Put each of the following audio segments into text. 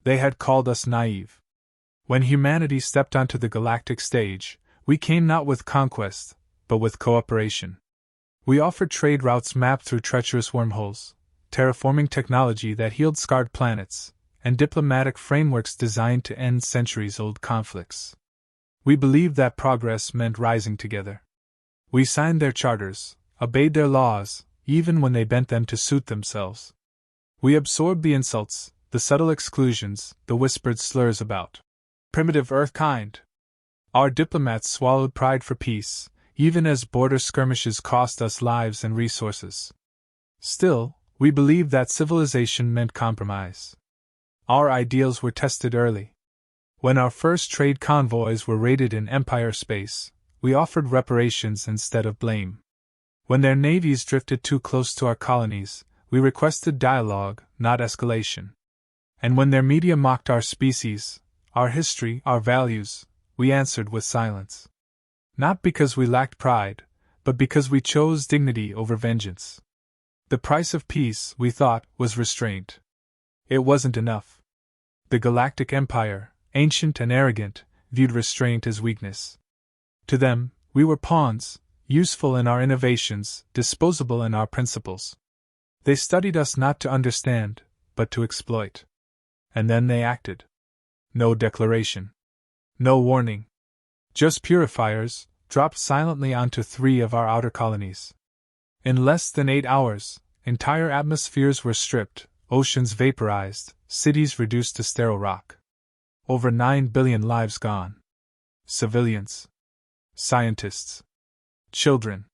They had called us naive. When humanity stepped onto the galactic stage, we came not with conquest, but with cooperation. We offered trade routes mapped through treacherous wormholes, terraforming technology that healed scarred planets, and diplomatic frameworks designed to end centuries-old conflicts. We believed that progress meant rising together. We signed their charters, obeyed their laws, even when they bent them to suit themselves. We absorbed the insults, the subtle exclusions, the whispered slurs about primitive Earth kind. Our diplomats swallowed pride for peace, even as border skirmishes cost us lives and resources. Still, we believed that civilization meant compromise. Our ideals were tested early. When our first trade convoys were raided in Empire space, we offered reparations instead of blame. When their navies drifted too close to our colonies, we requested dialogue, not escalation. And when their media mocked our species, our history, our values, we answered with silence. Not because we lacked pride, but because we chose dignity over vengeance. The price of peace, we thought, was restraint. It wasn't enough. The Galactic Empire, ancient and arrogant, viewed restraint as weakness. To them, we were pawns, useful in our innovations, disposable in our principles. They studied us not to understand, but to exploit. And then they acted. No declaration. No warning. Just purifiers, dropped silently onto 3 of our outer colonies. In less than 8 hours, entire atmospheres were stripped, oceans vaporized, cities reduced to sterile rock. Over 9 billion lives gone. Civilians. Scientists. Children.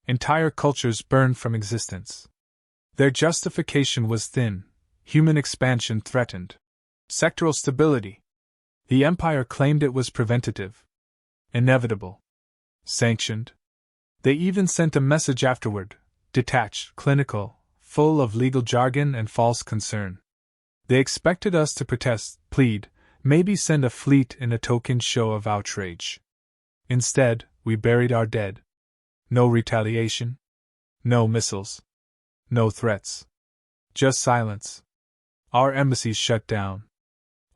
Entire cultures burned from existence. Their justification was thin, human expansion threatened. Sectoral stability. The Empire claimed it was preventative. Inevitable. Sanctioned. They even sent a message afterward, detached, clinical, full of legal jargon and false concern. They expected us to protest, plead, maybe send a fleet in a token show of outrage. Instead, we buried our dead. No retaliation. No missiles. No threats. Just silence. Our embassies shut down.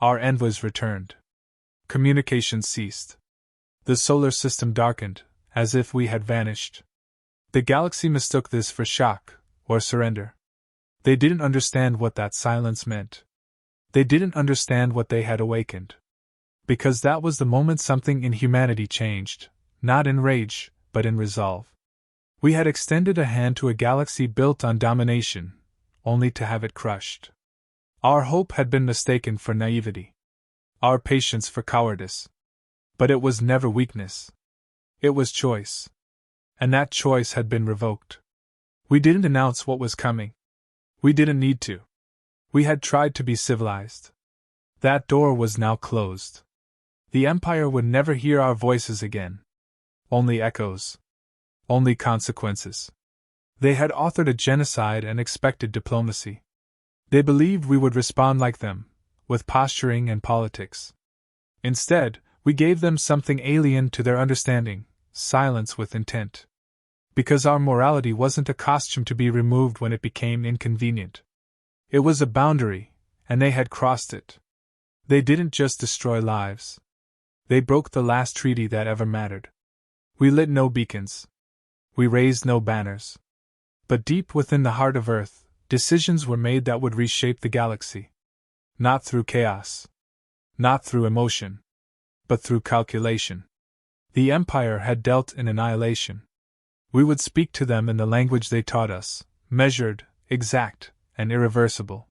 Our envoys returned. Communication ceased. The solar system darkened, as if we had vanished. The galaxy mistook this for shock, or surrender. They didn't understand what that silence meant. They didn't understand what they had awakened. Because that was the moment something in humanity changed, not in rage, but in resolve. We had extended a hand to a galaxy built on domination, only to have it crushed. Our hope had been mistaken for naivety. Our patience for cowardice. But it was never weakness. It was choice. And that choice had been revoked. We didn't announce what was coming. We didn't need to. We had tried to be civilized. That door was now closed. The Empire would never hear our voices again. Only echoes. Only consequences. They had authored a genocide and expected diplomacy. They believed we would respond like them, with posturing and politics. Instead, we gave them something alien to their understanding, silence with intent. Because our morality wasn't a costume to be removed when it became inconvenient. It was a boundary, and they had crossed it. They didn't just destroy lives. They broke the last treaty that ever mattered. We lit no beacons. We raised no banners. But deep within the heart of Earth, decisions were made that would reshape the galaxy. Not through chaos. Not through emotion. But through calculation. The Empire had dealt in annihilation. We would speak to them in the language they taught us, measured, exact, and irreversible.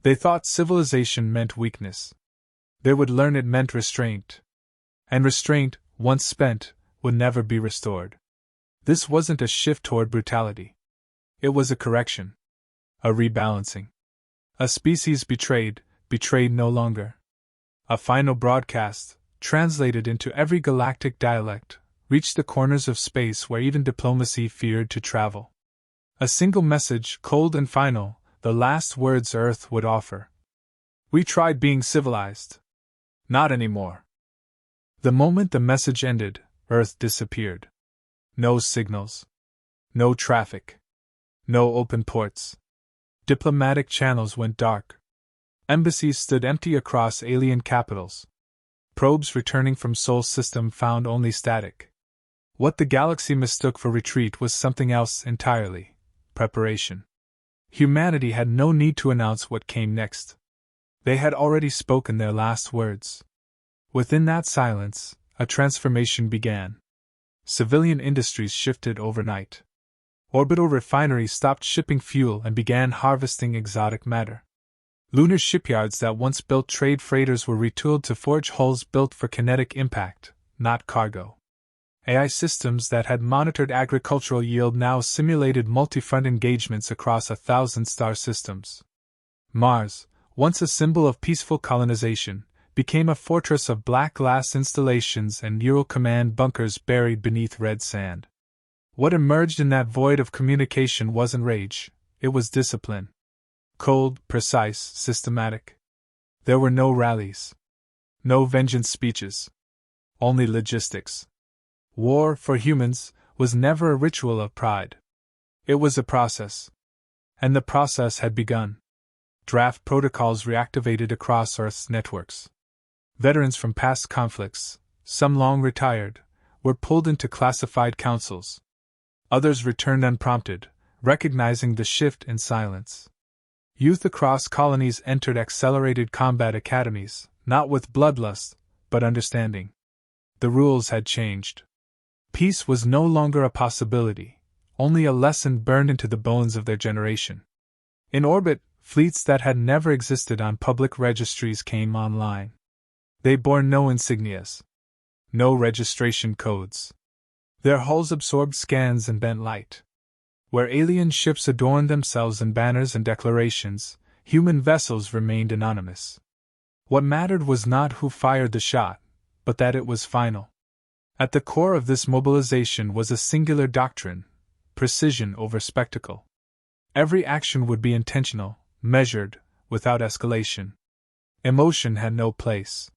They thought civilization meant weakness. They would learn it meant restraint. And restraint, once spent, would never be restored. This wasn't a shift toward brutality. It was a correction. A rebalancing. A species betrayed no longer. A final broadcast, translated into every galactic dialect, reached the corners of space where even diplomacy feared to travel. A single message, cold and final, the last words Earth would offer. We tried being civilized. Not anymore. The moment the message ended, Earth disappeared. No signals. No traffic. No open ports. Diplomatic channels went dark. Embassies stood empty across alien capitals. Probes returning from Sol system found only static. What the galaxy mistook for retreat was something else entirely: preparation. Humanity had no need to announce what came next. They had already spoken their last words. Within that silence, a transformation began. Civilian industries shifted overnight. Orbital refineries stopped shipping fuel and began harvesting exotic matter. Lunar shipyards that once built trade freighters were retooled to forge hulls built for kinetic impact, not cargo. AI systems that had monitored agricultural yield now simulated multi-front engagements across 1,000 star systems. Mars, once a symbol of peaceful colonization, became a fortress of black glass installations and neural command bunkers buried beneath red sand. What emerged in that void of communication wasn't rage, it was discipline. Cold, precise, systematic. There were no rallies. No vengeance speeches. Only logistics. War, for humans, was never a ritual of pride. It was a process. And the process had begun. Draft protocols reactivated across Earth's networks. Veterans from past conflicts, some long retired, were pulled into classified councils. Others returned unprompted, recognizing the shift in silence. Youth across colonies entered accelerated combat academies, not with bloodlust, but understanding. The rules had changed. Peace was no longer a possibility, only a lesson burned into the bones of their generation. In orbit, fleets that had never existed on public registries came online. They bore no insignias. No registration codes. Their hulls absorbed scans and bent light. Where alien ships adorned themselves in banners and declarations, human vessels remained anonymous. What mattered was not who fired the shot, but that it was final. At the core of this mobilization was a singular doctrine: precision over spectacle. Every action would be intentional, measured, without escalation. Emotion had no place.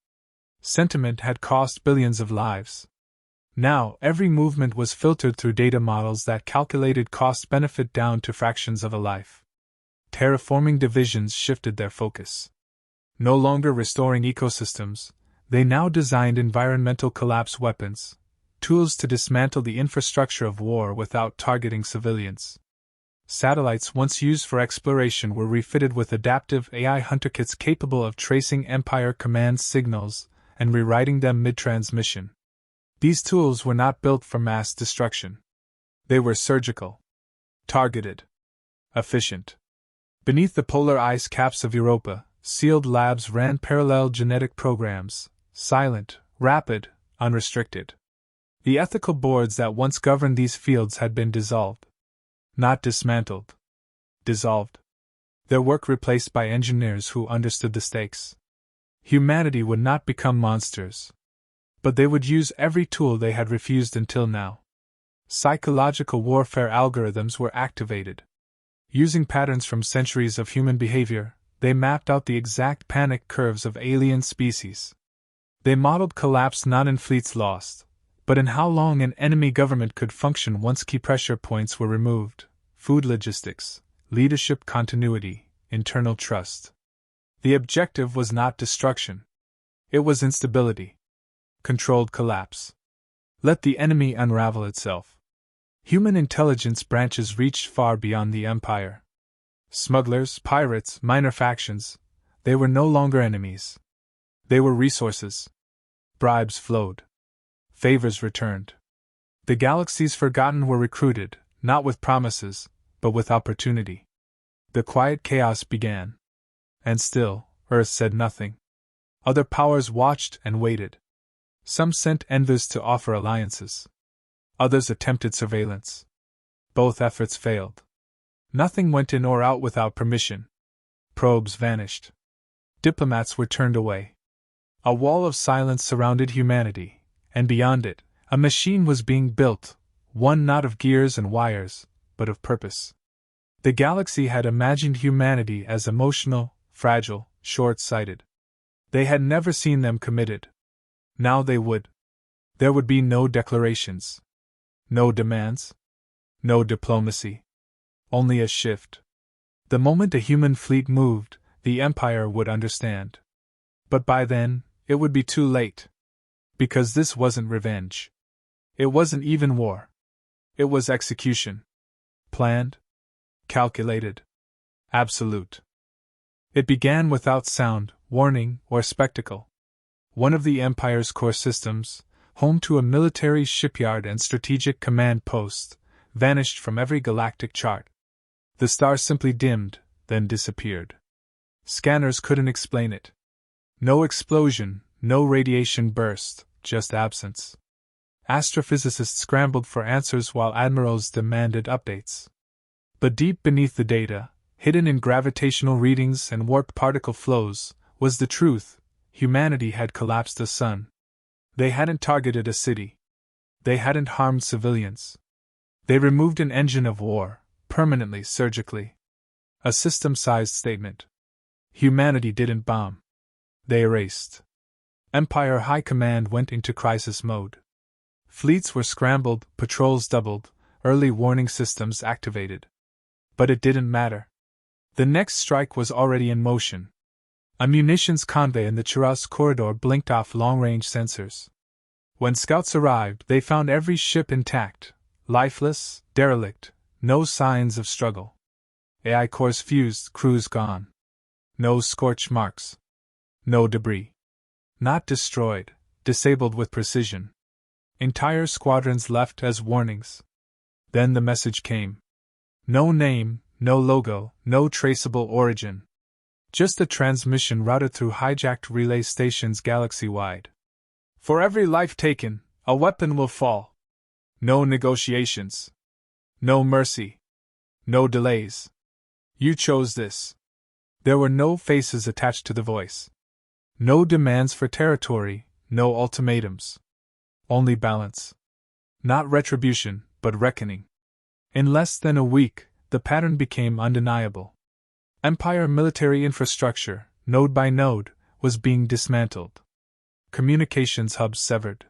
Sentiment had cost billions of lives. Now, every movement was filtered through data models that calculated cost-benefit down to fractions of a life. Terraforming divisions shifted their focus. No longer restoring ecosystems, they now designed environmental collapse weapons, tools to dismantle the infrastructure of war without targeting civilians. Satellites once used for exploration were refitted with adaptive AI hunter kits capable of tracing Empire command signals and rewriting them mid-transmission. These tools were not built for mass destruction. They were surgical, targeted, efficient. Beneath the polar ice caps of Europa, sealed labs ran parallel genetic programs, silent, rapid, unrestricted. The ethical boards that once governed these fields had been dissolved. Not dismantled. Dissolved. Their work replaced by engineers who understood the stakes. Humanity would not become monsters. But they would use every tool they had refused until now. Psychological warfare algorithms were activated. Using patterns from centuries of human behavior, they mapped out the exact panic curves of alien species. They modeled collapse not in fleets lost, but in how long an enemy government could function once key pressure points were removed: food logistics, leadership continuity, internal trust. The objective was not destruction. It was instability. Controlled collapse. Let the enemy unravel itself. Human intelligence branches reached far beyond the Empire. Smugglers, pirates, minor factions, they were no longer enemies. They were resources. Bribes flowed. Favors returned. The galaxy's forgotten were recruited, not with promises, but with opportunity. The quiet chaos began. And still, Earth said nothing. Other powers watched and waited. Some sent envoys to offer alliances. Others attempted surveillance. Both efforts failed. Nothing went in or out without permission. Probes vanished. Diplomats were turned away. A wall of silence surrounded humanity, and beyond it, a machine was being built, one not of gears and wires, but of purpose. The galaxy had imagined humanity as emotional, fragile, short-sighted. They had never seen them committed. Now they would. There would be no declarations. No demands. No diplomacy. Only a shift. The moment a human fleet moved, the Empire would understand. But by then, it would be too late. Because this wasn't revenge. It wasn't even war. It was execution. Planned. Calculated. Absolute. It began without sound, warning, or spectacle. One of the Empire's core systems, home to a military shipyard and strategic command post, vanished from every galactic chart. The star simply dimmed, then disappeared. Scanners couldn't explain it. No explosion, no radiation burst, just absence. Astrophysicists scrambled for answers while admirals demanded updates. But deep beneath the data, hidden in gravitational readings and warped particle flows, was the truth: humanity had collapsed a sun. They hadn't targeted a city. They hadn't harmed civilians. They removed an engine of war, permanently, surgically. A system-sized statement. Humanity didn't bomb. They erased. Empire High Command went into crisis mode. Fleets were scrambled, patrols doubled, early warning systems activated. But it didn't matter. The next strike was already in motion. A munitions convoy in the Chiraz corridor blinked off long-range sensors. When scouts arrived, they found every ship intact, lifeless, derelict, no signs of struggle. AI cores fused, crews gone. No scorch marks. No debris. Not destroyed, disabled with precision. Entire squadrons left as warnings. Then the message came. No name, no logo, no traceable origin. Just a transmission routed through hijacked relay stations galaxy-wide. For every life taken, a weapon will fall. No negotiations. No mercy. No delays. You chose this. There were no faces attached to the voice. No demands for territory, no ultimatums. Only balance. Not retribution, but reckoning. In less than a week, the pattern became undeniable. Empire military infrastructure, node by node, was being dismantled. Communications hubs severed.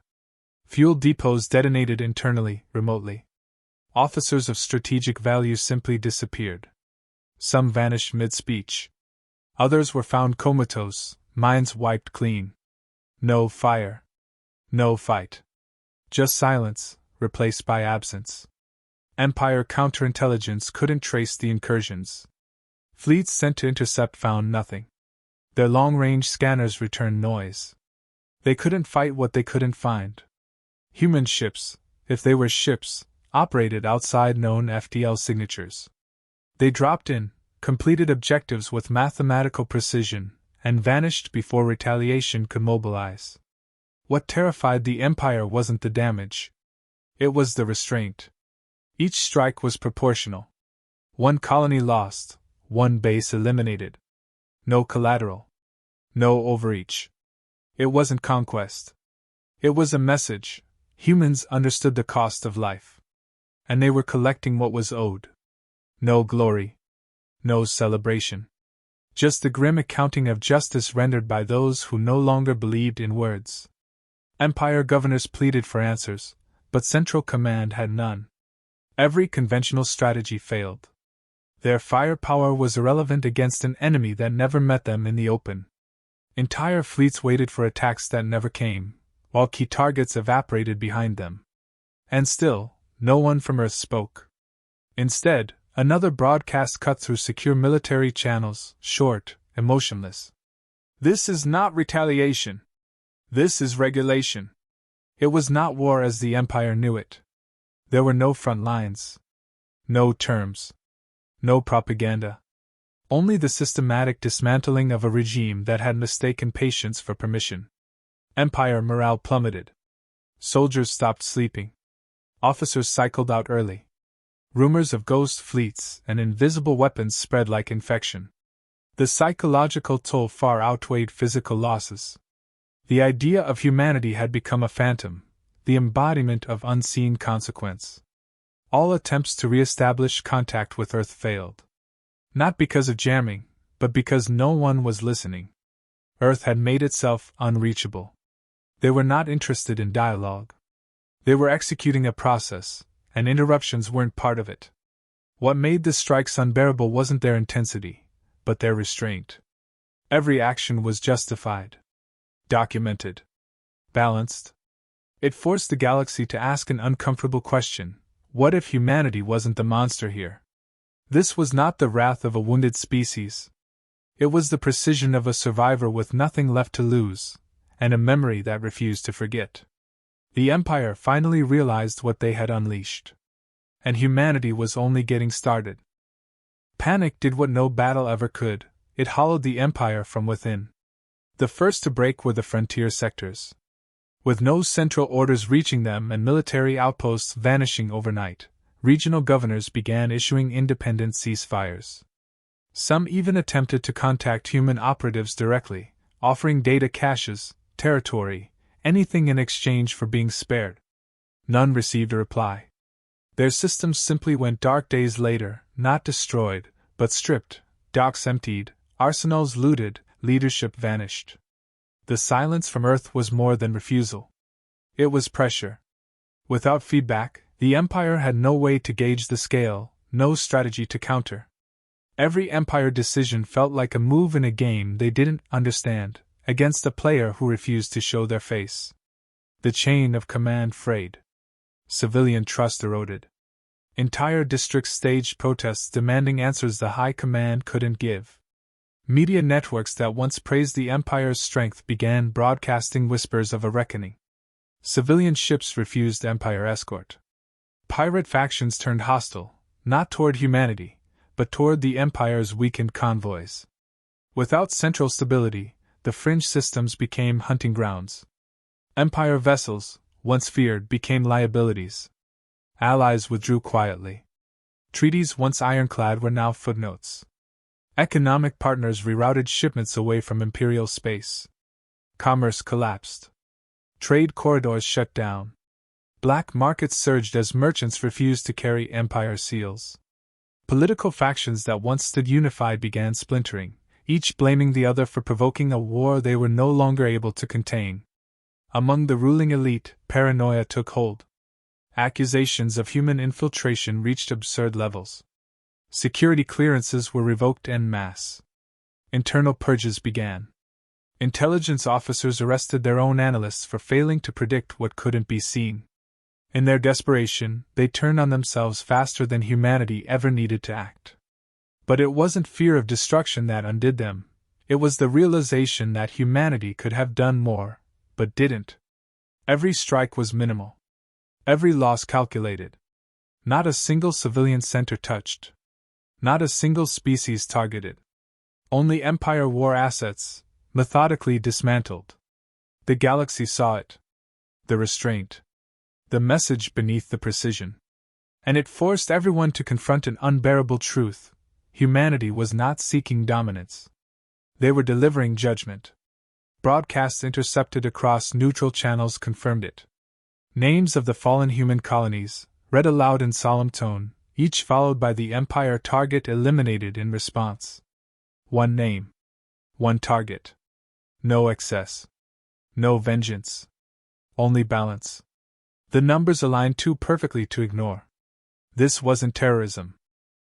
Fuel depots detonated internally, remotely. Officers of strategic value simply disappeared. Some vanished mid-speech. Others were found comatose, minds wiped clean. No fire. No fight. Just silence, replaced by absence. Empire counterintelligence couldn't trace the incursions. Fleets sent to intercept found nothing. Their long-range scanners returned noise. They couldn't fight what they couldn't find. Human ships, if they were ships, operated outside known FTL signatures. They dropped in, completed objectives with mathematical precision, and vanished before retaliation could mobilize. What terrified the Empire wasn't the damage. It was the restraint. Each strike was proportional. One colony lost, one base eliminated. No collateral. No overreach. It wasn't conquest. It was a message. Humans understood the cost of life. And they were collecting what was owed. No glory. No celebration. Just the grim accounting of justice rendered by those who no longer believed in words. Empire governors pleaded for answers, but Central Command had none. Every conventional strategy failed. Their firepower was irrelevant against an enemy that never met them in the open. Entire fleets waited for attacks that never came, while key targets evaporated behind them. And still, no one from Earth spoke. Instead, another broadcast cut through secure military channels, short, emotionless. This is not retaliation. This is regulation. It was not war as the Empire knew it. There were no front lines. No terms. No propaganda. Only the systematic dismantling of a regime that had mistaken patience for permission. Empire morale plummeted. Soldiers stopped sleeping. Officers cycled out early. Rumors of ghost fleets and invisible weapons spread like infection. The psychological toll far outweighed physical losses. The idea of humanity had become a phantom, the embodiment of unseen consequence. All attempts to re-establish contact with Earth failed. Not because of jamming, but because no one was listening. Earth had made itself unreachable. They were not interested in dialogue. They were executing a process, and interruptions weren't part of it. What made the strikes unbearable wasn't their intensity, but their restraint. Every action was justified, documented, balanced. It forced the galaxy to ask an uncomfortable question: what if humanity wasn't the monster here? This was not the wrath of a wounded species. It was the precision of a survivor with nothing left to lose, and a memory that refused to forget. The Empire finally realized what they had unleashed. And humanity was only getting started. Panic did what no battle ever could: it hollowed the Empire from within. The first to break were the frontier sectors. With no central orders reaching them and military outposts vanishing overnight, regional governors began issuing independent ceasefires. Some even attempted to contact human operatives directly, offering data caches, territory, anything in exchange for being spared. None received a reply. Their systems simply went dark days later, not destroyed, but stripped, docks emptied, arsenals looted, leadership vanished. The silence from Earth was more than refusal. It was pressure. Without feedback, the Empire had no way to gauge the scale, no strategy to counter. Every Empire decision felt like a move in a game they didn't understand, against a player who refused to show their face. The chain of command frayed. Civilian trust eroded. Entire districts staged protests demanding answers the High Command couldn't give. Media networks that once praised the Empire's strength began broadcasting whispers of a reckoning. Civilian ships refused Empire escort. Pirate factions turned hostile, not toward humanity, but toward the Empire's weakened convoys. Without central stability, the fringe systems became hunting grounds. Empire vessels, once feared, became liabilities. Allies withdrew quietly. Treaties once ironclad were now footnotes. Economic partners rerouted shipments away from imperial space. Commerce collapsed. Trade corridors shut down. Black markets surged as merchants refused to carry Empire seals. Political factions that once stood unified began splintering, each blaming the other for provoking a war they were no longer able to contain. Among the ruling elite, paranoia took hold. Accusations of human infiltration reached absurd levels. Security clearances were revoked en masse. Internal purges began. Intelligence officers arrested their own analysts for failing to predict what couldn't be seen. In their desperation, they turned on themselves faster than humanity ever needed to act. But it wasn't fear of destruction that undid them. It was the realization that humanity could have done more, but didn't. Every strike was minimal. Every loss calculated. Not a single civilian center touched. Not a single species targeted. Only Empire war assets, methodically dismantled. The galaxy saw it. The restraint. The message beneath the precision. And it forced everyone to confront an unbearable truth: humanity was not seeking dominance. They were delivering judgment. Broadcasts intercepted across neutral channels confirmed it. Names of the fallen human colonies, read aloud in solemn tone, each followed by the Empire target eliminated in response. One name. One target. No excess. No vengeance. Only balance. The numbers aligned too perfectly to ignore. This wasn't terrorism.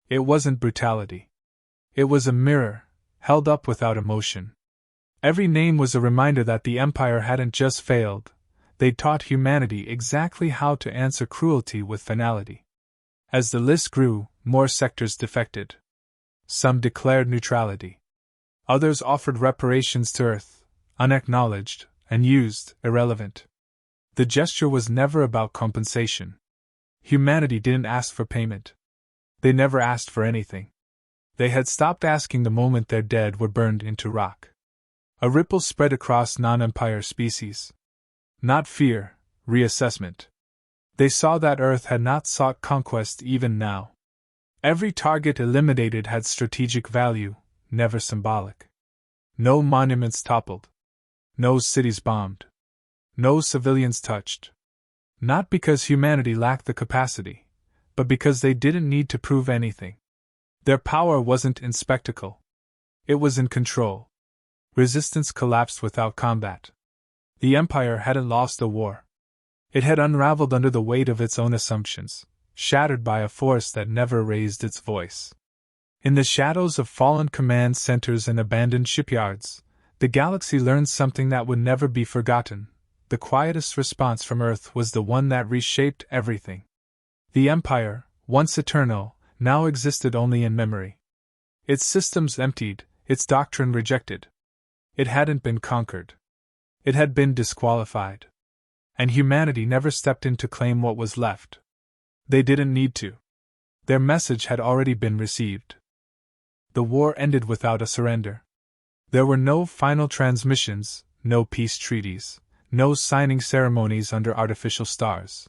It wasn't brutality. It was a mirror, held up without emotion. Every name was a reminder that the Empire hadn't just failed, they'd taught humanity exactly how to answer cruelty with finality. As the list grew, more sectors defected. Some declared neutrality. Others offered reparations to Earth, unacknowledged, and used, irrelevant. The gesture was never about compensation. Humanity didn't ask for payment. They never asked for anything. They had stopped asking the moment their dead were burned into rock. A ripple spread across non-Empire species. Not fear, reassessment. They saw that Earth had not sought conquest even now. Every target eliminated had strategic value, never symbolic. No monuments toppled. No cities bombed. No civilians touched. Not because humanity lacked the capacity, but because they didn't need to prove anything. Their power wasn't in spectacle. It was in control. Resistance collapsed without combat. The Empire hadn't lost a war. It had unraveled under the weight of its own assumptions, shattered by a force that never raised its voice. In the shadows of fallen command centers and abandoned shipyards, the galaxy learned something that would never be forgotten. The quietest response from Earth was the one that reshaped everything. The Empire, once eternal, now existed only in memory. Its systems emptied, its doctrine rejected. It hadn't been conquered. It had been disqualified. And humanity never stepped in to claim what was left. They didn't need to. Their message had already been received. The war ended without a surrender. There were no final transmissions, no peace treaties, no signing ceremonies under artificial stars.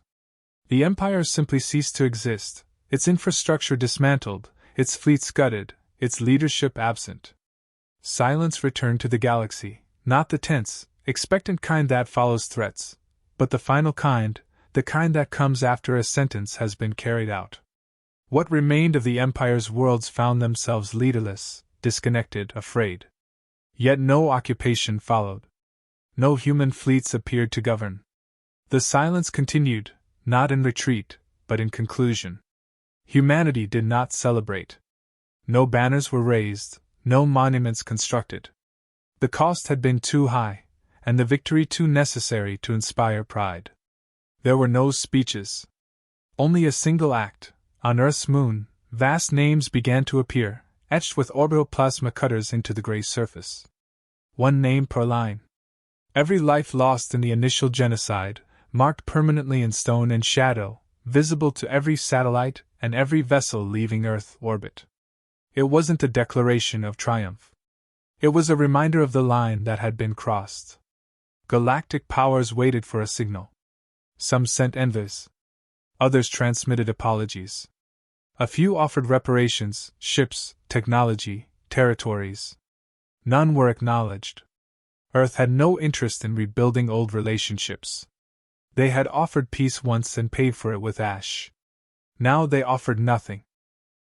The Empire simply ceased to exist, its infrastructure dismantled, its fleet scuttled, its leadership absent. Silence returned to the galaxy, not the tense, expectant kind that follows threats, but the final kind, the kind that comes after a sentence has been carried out. What remained of the Empire's worlds found themselves leaderless, disconnected, afraid. Yet no occupation followed. No human fleets appeared to govern. The silence continued, not in retreat, but in conclusion. Humanity did not celebrate. No banners were raised, no monuments constructed. The cost had been too high, and the victory too necessary to inspire pride. There were no speeches. Only a single act. On Earth's moon, vast names began to appear, etched with orbital plasma cutters into the gray surface. One name per line. Every life lost in the initial genocide, marked permanently in stone and shadow, visible to every satellite and every vessel leaving Earth orbit. It wasn't a declaration of triumph. It was a reminder of the line that had been crossed. Galactic powers waited for a signal. Some sent envoys. Others transmitted apologies. A few offered reparations, ships, technology, territories. None were acknowledged. Earth had no interest in rebuilding old relationships. They had offered peace once and paid for it with ash. Now they offered nothing.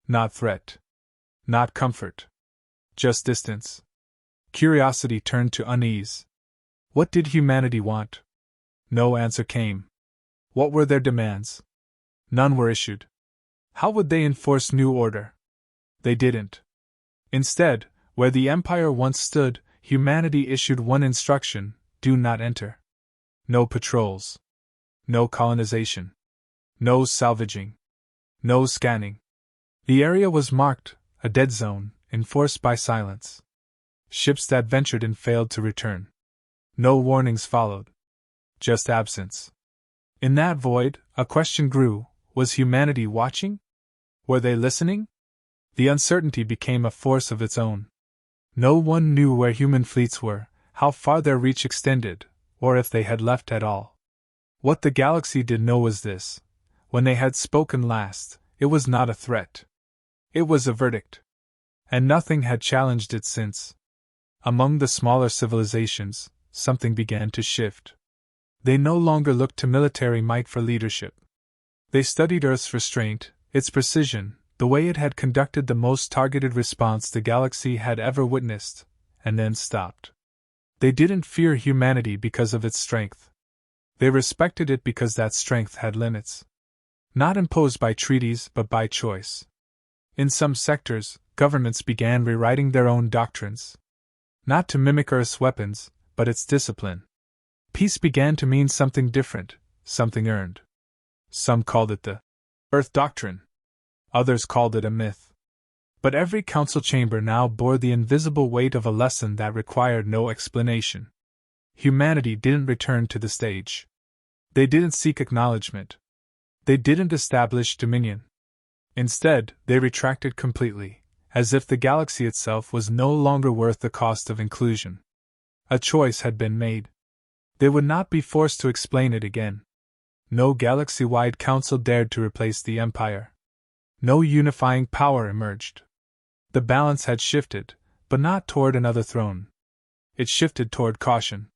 Not threat. Not comfort. Just distance. Curiosity turned to unease. What did humanity want? No answer came. What were their demands? None were issued. How would they enforce new order? They didn't. Instead, where the Empire once stood, humanity issued one instruction: do not enter. No patrols. No colonization. No salvaging. No scanning. The area was marked, a dead zone, enforced by silence. Ships that ventured and failed to return. No warnings followed. Just absence. In that void, a question grew: was humanity watching? Were they listening? The uncertainty became a force of its own. No one knew where human fleets were, how far their reach extended, or if they had left at all. What the galaxy did know was this: when they had spoken last, it was not a threat. It was a verdict. And nothing had challenged it since. Among the smaller civilizations, something began to shift. They no longer looked to military might for leadership. They studied Earth's restraint, its precision, the way it had conducted the most targeted response the galaxy had ever witnessed, and then stopped. They didn't fear humanity because of its strength. They respected it because that strength had limits. Not imposed by treaties, but by choice. In some sectors, governments began rewriting their own doctrines. Not to mimic Earth's weapons, but its discipline. Peace began to mean something different, something earned. Some called it the Earth Doctrine. Others called it a myth. But every council chamber now bore the invisible weight of a lesson that required no explanation. Humanity didn't return to the stage. They didn't seek acknowledgement. They didn't establish dominion. Instead, they retracted completely, as if the galaxy itself was no longer worth the cost of inclusion. A choice had been made. They would not be forced to explain it again. No galaxy-wide council dared to replace the Empire. No unifying power emerged. The balance had shifted, but not toward another throne. It shifted toward caution.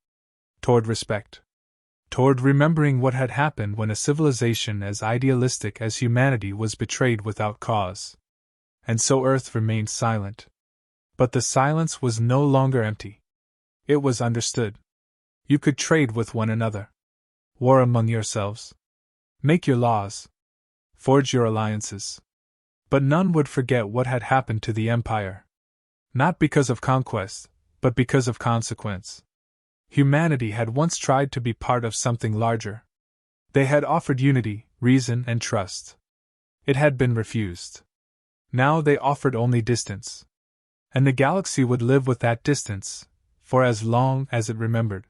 Toward respect. Toward remembering what had happened when a civilization as idealistic as humanity was betrayed without cause. And so Earth remained silent. But the silence was no longer empty. It was understood. You could trade with one another. War among yourselves. Make your laws. Forge your alliances. But none would forget what had happened to the Empire. Not because of conquest, but because of consequence. Humanity had once tried to be part of something larger. They had offered unity, reason, and trust. It had been refused. Now they offered only distance. And the galaxy would live with that distance, for as long as it remembered.